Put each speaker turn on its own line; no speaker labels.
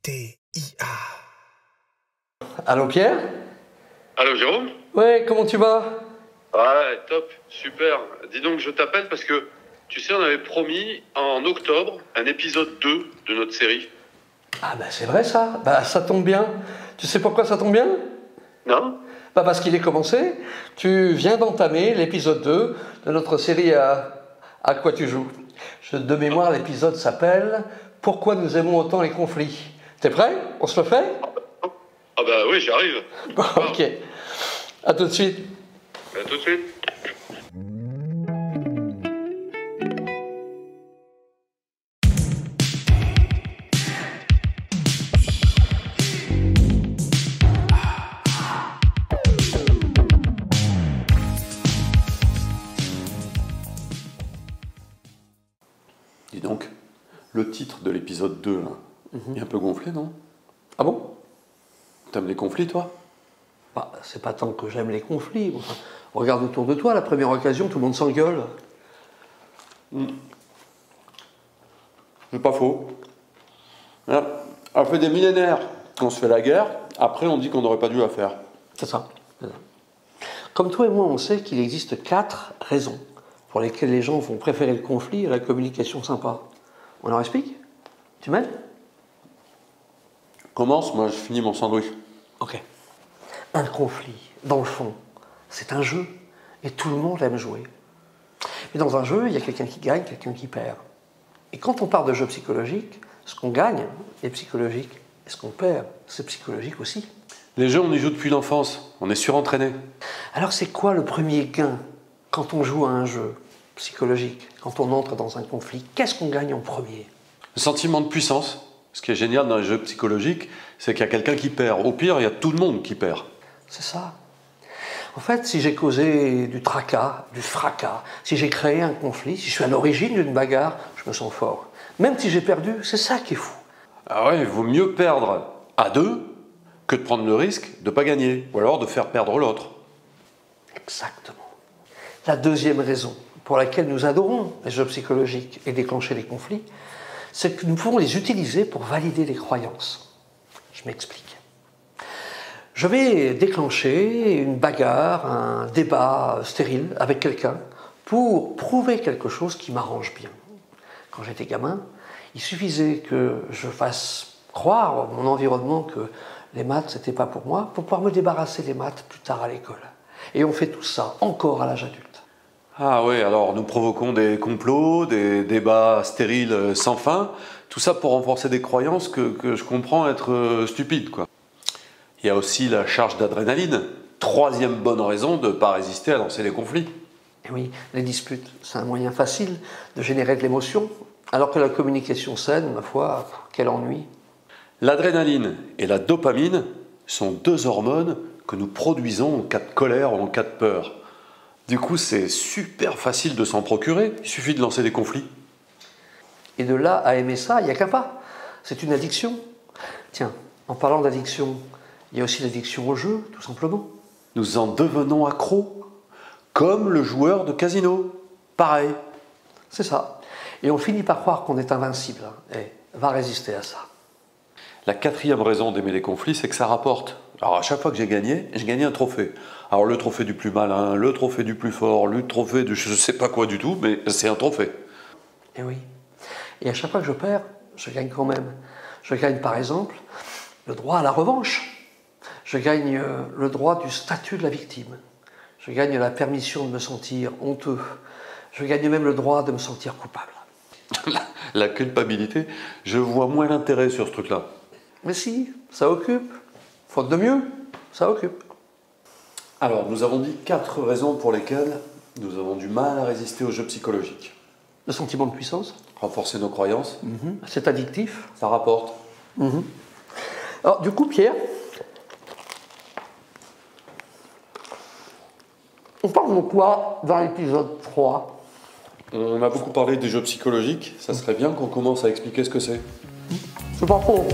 TIA.
Allô Pierre?
Allô Jérôme?
Ouais, comment tu vas?
Ouais, top, super. Dis donc, je t'appelle parce que, tu sais, on avait promis en octobre un épisode 2 de notre série.
Ah bah c'est vrai ça, bah ça tombe bien. Tu sais pourquoi ça tombe bien?
Non?
Bah parce qu'il est commencé. Tu viens d'entamer l'épisode 2 de notre série à quoi tu joues. De mémoire, l'épisode s'appelle « Pourquoi nous aimons autant les conflits ». T'es prêt? On se le fait?
Ah bah oui, j'arrive.
Bon, ok. À tout de suite.
À tout de suite.
Dis donc, le titre de l'épisode 2, là, il est un peu gonflé, non?
Ah bon?
T'aimes les conflits, toi?
Bah, c'est pas tant que j'aime les conflits. Enfin, regarde autour de toi, la première occasion, tout le monde s'engueule.
C'est pas faux. Hein, ça fait des millénaires qu'on se fait la guerre, après on dit qu'on n'aurait pas dû la faire.
C'est ça. Comme toi et moi, on sait qu'il existe 4 raisons pour lesquelles les gens vont préférer le conflit à la communication sympa. On leur explique? Tu m'aides?
Commence, moi je finis mon sandwich.
Ok. Un conflit, dans le fond, c'est un jeu et tout le monde aime jouer. Mais dans un jeu, il y a quelqu'un qui gagne, quelqu'un qui perd. Et quand on parle de jeu psychologique, ce qu'on gagne est psychologique et ce qu'on perd, c'est psychologique aussi.
Les jeux, on y joue depuis l'enfance, on est surentraîné.
Alors c'est quoi le premier gain quand on joue à un jeu psychologique, quand on entre dans un conflit? Qu'est-ce qu'on gagne en premier?
Le sentiment de puissance. Ce qui est génial dans les jeux psychologiques, c'est qu'il y a quelqu'un qui perd. Au pire, il y a tout le monde qui perd.
C'est ça. En fait, si j'ai causé du tracas, du fracas, si j'ai créé un conflit, si je suis à l'origine d'une bagarre, je me sens fort. Même si j'ai perdu, c'est ça qui est fou.
Ah ouais, il vaut mieux perdre à deux que de prendre le risque de ne pas gagner, ou alors de faire perdre l'autre.
Exactement. La deuxième raison pour laquelle nous adorons les jeux psychologiques et déclencher les conflits, c'est que nous pouvons les utiliser pour valider les croyances. Je m'explique. Je vais déclencher une bagarre, un débat stérile avec quelqu'un pour prouver quelque chose qui m'arrange bien. Quand j'étais gamin, il suffisait que je fasse croire à mon environnement que les maths, c'était pas pour moi, pour pouvoir me débarrasser des maths plus tard à l'école. Et on fait tout ça encore à l'âge adulte.
Ah ouais, alors nous provoquons des complots, des débats stériles sans fin, tout ça pour renforcer des croyances que je comprends être stupides, quoi. Il y a aussi la charge d'adrénaline, troisième bonne raison de ne pas résister à lancer les conflits.
Et oui, les disputes, c'est un moyen facile de générer de l'émotion, alors que la communication saine, ma foi, quel ennui.
L'adrénaline et la dopamine sont deux hormones que nous produisons en cas de colère ou en cas de peur. Du coup, c'est super facile de s'en procurer, il suffit de lancer des conflits.
Et de là à aimer ça, il n'y a qu'un pas. C'est une addiction. Tiens, en parlant d'addiction, il y a aussi l'addiction au jeu, tout simplement.
Nous en devenons accros, comme le joueur de casino. Pareil.
C'est ça. Et on finit par croire qu'on est invincible. Et va résister à ça.
La quatrième raison d'aimer les conflits, c'est que ça rapporte. Alors à chaque fois que j'ai gagné un trophée. Alors le trophée du plus malin, le trophée du plus fort, le trophée de je ne sais pas quoi du tout, mais c'est un trophée.
Et oui. Et à chaque fois que je perds, je gagne quand même. Je gagne par exemple le droit à la revanche. Je gagne le droit du statut de la victime. Je gagne la permission de me sentir honteux. Je gagne même le droit de me sentir coupable.
La culpabilité, je vois moins l'intérêt sur ce truc-là.
Mais si, ça occupe. Faute de mieux, ça occupe.
Alors, nous avons dit 4 raisons pour lesquelles nous avons du mal à résister aux jeux psychologiques.
Le sentiment de puissance.
Renforcer nos croyances.
C'est addictif.
Ça rapporte.
Alors, du coup, Pierre, on parle de quoi dans l'épisode 3?
On a beaucoup parlé des jeux psychologiques, ça serait bien qu'on commence à expliquer ce que c'est.
C'est pas faux.